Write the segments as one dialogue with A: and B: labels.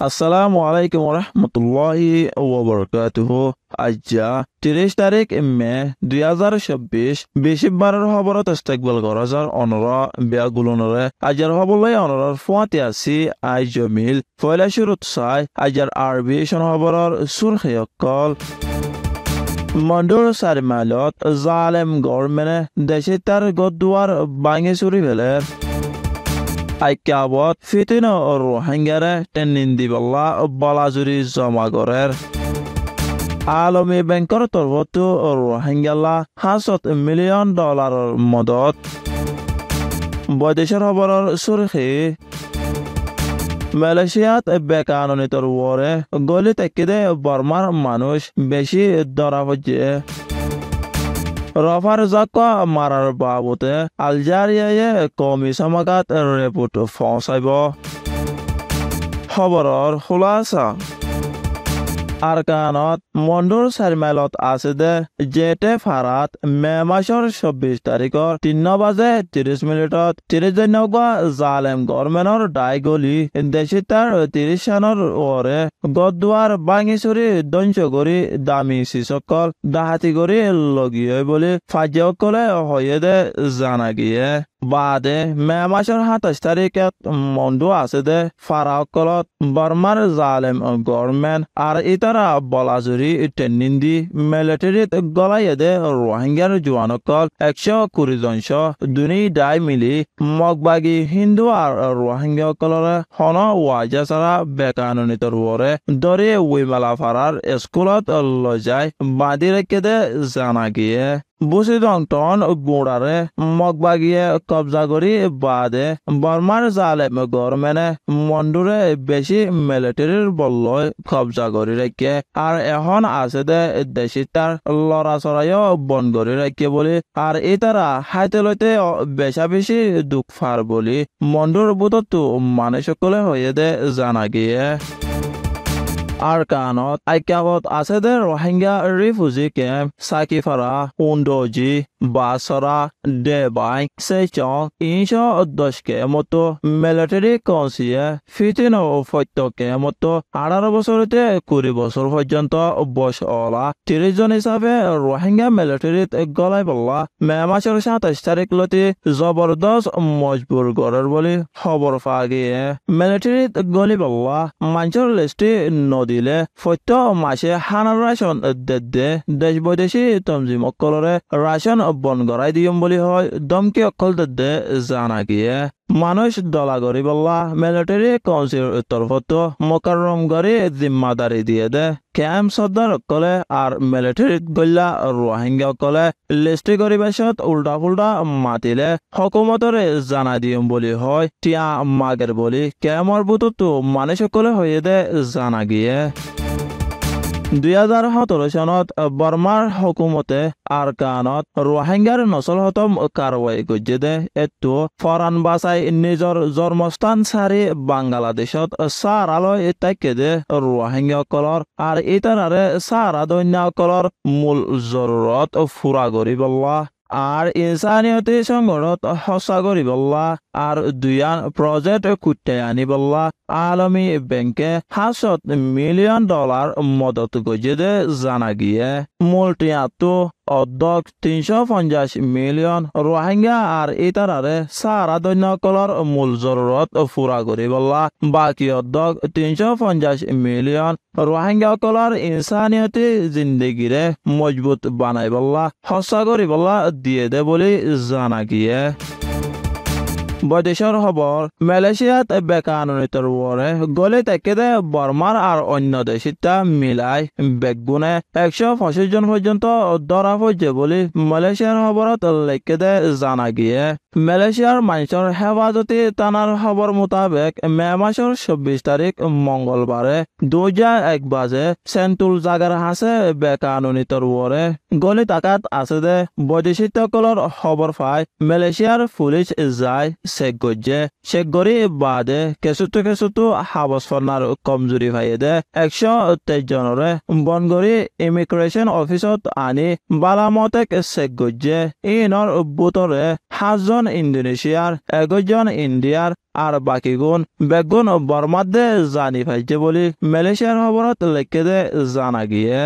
A: আসসালামু আলাইকুম রহমতুল্লাহি ওয়াবারাকাতুহু। আজ্জা ৩০ তারিখ মে ২০২৬ বেশিবারের খবরত ইস্তেকবাল করা যার অনরা বেয়াগুলনরে আজার হবলাই অনরার ফুয়াতে আসি আই জমিল ফয়লা শুরুত চাই আজার আরবি শন খবরের সুরখেয়কল মন্ডুর চারিমাইলত জালেম গভর্নমেন্টে দেশে তার গদুয়ার ভাঙে চুরি ফেলের আইকাবত ফিতিন রোহিঙ্গারে টেনিন্দি বল্লা বলাজুরি জমা করের আলমী ব্যাংকের তরফত রোহিঙ্গালা $500 মিলিয়ন মদত বৈদেশিক খবরের সুরখি মালয়েশিয়াত বেকানুনিতর ওরে গলি তেকিদে বর্মার মানুষ বেশি ধরা পড়ছে রফার জাক্কা মারার বাবতে আলজেরিয়ায় কমি সমাগাত রিপোর্ট পৌঁছাইব খবরের খুলাসা আরকানত মন্ডুর চারিমাইলত আছে দে জেটে ফারাত মে মাসের ২৪ তারিখর ৩:৩০ ৩০ জালেম গভর্নমেন্টর দায় গলি দেশে তার ৩০ সনের ওরে গদুয়ার বাঙিচুরি দঞ্চ করি দামি শিসকল ডাহাতি করি লগিয়ে বলে ফাজিয়কলে হয়ে দে জানা গিয়ে বাদে মে মাসের ২৭ তারিখত মন্ডু আছে দে ফারাকলত বর্মার জালেম গভর্নমেন্ট আর ইতারা বলাজুরি টেনিন্দি মিলিটারিত গলাইয়ে দে রোহিঙ্গার জোয়ানকল ১২০ জনস দুনি দায় মিলি মগবাগি হিন্দু আর রোহিঙ্গাকলরে হন ওয়াজা ছাড়া বেকানুনিতর ওরে দরে উইমালা ফারার স্কুলত লজাই বাঁধি রেখে দে জানা গিয়ে বুসিদংটন গুড়ারে মগবাগিয়ে কবজা করি বাদে বর্মার জালেম গভর্নমেন্টে মন্ডুরে বেশি মিলিটারির বল্লয় কবজা করি রেখে আর এখন আছে দে দেশি তার লড়া চড়াইও বন করি রেখে বলি আর ইতারা হাইতে লইতে বেশা বেশি দুঃখ ফার বলি মন্ডুর বুততো মানুষ সকলে হয়ে দে জানা গিয়ে আরকানত আইকাবত আছে দে রোহিঙ্গা রিফিউজি ক্যাম্প সাকিফারা উন্ডোজি বাসরা দেবাই সেচং ৩১০ মতো মিলিটারি কনসিয়ে ফিতিন ফত্যকে মতো ১৮ বছরতে ২০ বছর পর্যন্ত বয়স ওলা ৩০ জন হিসাবে রোহিঙ্গা মিলিটারিত গলাই বল্লা মে মাসের ২৭ তারিখ লতি জবরদস্ত মজবুর করার বলে খবর পাওয়া গিয়ে মিলিটারিত গলি বল্লা মানুষের লিস্টে নদিলে ফত্য মাসে হানার রাশন দে দেশ বৈদেশি তমজিম অকলরে রাশন বন গড়াই দিয়ম বলি হয় দমকি অকল দে জানা গিয়ে মানুষ দলা গরি বল্লা মিলিটারি কাউন্সিল তরফত মোকাররম গরি জিম্মাদারি দিয়ে দে ক্যাম্প সর্দার কলে আর মিলিটারি গল্লা রোহিঙ্গা কলে লিস্টি গরিবেশত উল্টা ফুল্টা মাতিলে হকুমতরে জানা দিয়ম বলি হয় টিয়া মাগের বলি ক্যাম্পর বুততো মানুষ কলে হয়ে দে জানা গিয়ে ২০১৭ সনত বর্মার হুকুমতে আরকানত রোহিঙ্গার নসল হতম কারওয়াই গজ্জে দে এতো ফরান বাসাই নিজর জন্মস্থান সারি বাংলাদেশত সারালয় তাইকে দে রোহিঙ্গা কলর আর ইতারারে সারা দৈন্য কলর মূল জরুরত ফুরা করি বল্লা আর ইনসানিয়তি সংগঠনত সঁচা করি বল্লা আর দুয়ান প্রজেক্ট কুটে আনি বল্লা আলমী ব্যাংকে $500 মিলিয়ন মদত গজে দে জানা গিয়ে মূলটিয়াতো অর্ধক ৩৫০ মিলিয়ন রোহিঙ্গা আর ইতারারে সারা দৈন্যকলর মূল জরুরত ফুরা করি বল্লা বাকি অর্ধক ৩৫০ মিলিয়ন রোহিঙ্গা কলর ইনসানিয়তি জিন্দগিরে মজবুত বানাই বল্লা সঁচা করি বল্লা দিয়ে দে বলে জানা গিয়ে বৈদেশিক খবর মালয়েশিয়াত বেকানুনিতর ওরে গলে থেকে দে বর্মার আর অন্য দেশিতা মিলাই বেগুনে ১২৫ জন পর্যন্ত ধরা পড়ছে বলে মালয়েশিয়ার খবরত লেখে দে জানা গিয়ে মালয়েশিয়ার মানুষের হেফাজতি থানার খবর মোতাবেক মে মাসের ২৪ তারিখ মঙ্গলবারে ২:০১ বাজে সেন্টুল জাগার হাসে বেকানুনিতর ওরে গলি তাকাত আছে দে বৈদেশিক কলর খবর পায় মালয়েশিয়ার পুলিশ যায় চেক গজ্জে চেক গরি বাদে কেঁচুটো হাবস ফনার কমজুরি ভাইয়ে দে ১২৩ জনরে বনগরি ইমিগ্রেশন অফিসত আনি বালামতেক চেক গজ্জে ইনৰ বুটৰে ৭ জন জন ইন্দোনেশিয়ার 21 জন ইন্ডিয়ার আর বাকিগুণ বেগুন বর্মাদে জানি পাইছে বলে মালয়েশিয়ার খবরত লেখে দে জানা গিয়ে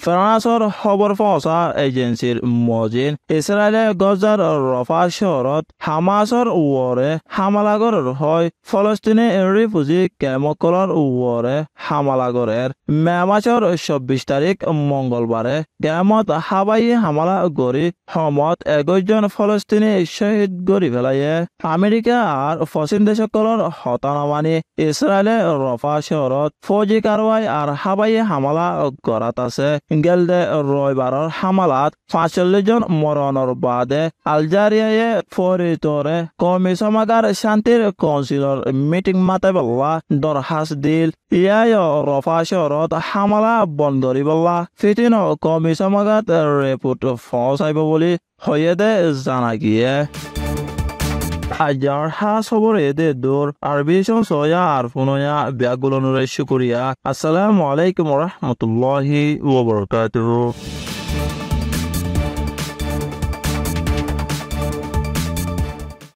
A: ফ্ৰান্সৰ খবৰ পহচা এজেন্সিৰ মজিন ইছৰাইলে গজাৰ ৰফা চহৰত হামাছৰ ওৰে হামালাগৰ হয় ফলস্তিনী ৰিফিউজি কেম্পসকলৰ ওৰে হামালাগৰৰ মে মাসৰ 24 তাৰিখ মঙ্গলবাৰে কেম্পত হাৱাই হামলা কৰি সময়ত 21 জন ফলস্তিনী শ্বহীদ কৰি পেলায়ে আমেৰিকা আৰু পশ্চিম দেশসকলৰ হতাশা মানি ইছৰাইলে ৰফা চহৰত ফৌজি কাৰৱাই আৰু হাৱাই হামলা কৰাত আছে গেলদে রবিবারের হামলাত 45 জন মরণের বাদে আলজেরিয়ায় ফরিতরে কমিশনার শান্তির কাউন্সিলর মিটিং মাতাবল্লা দরখাস্ত দিল ইয়াই রফা শহরত হামলা বন্ধ করিবল্লা ফিটিন কমিশনার রিপোর্ট পৌঁছাইব বলে হয়ে দে জানা গিয়ে আজাৰ খবৰ এদে দূৰ আৰবি সয়া আর ফুনয়া ব্যাগুলনুরে শুকরিয়া আসসালামু আলাইকুম ওয়া রাহমাতুল্লাহি ওয়া বারাকাতুহু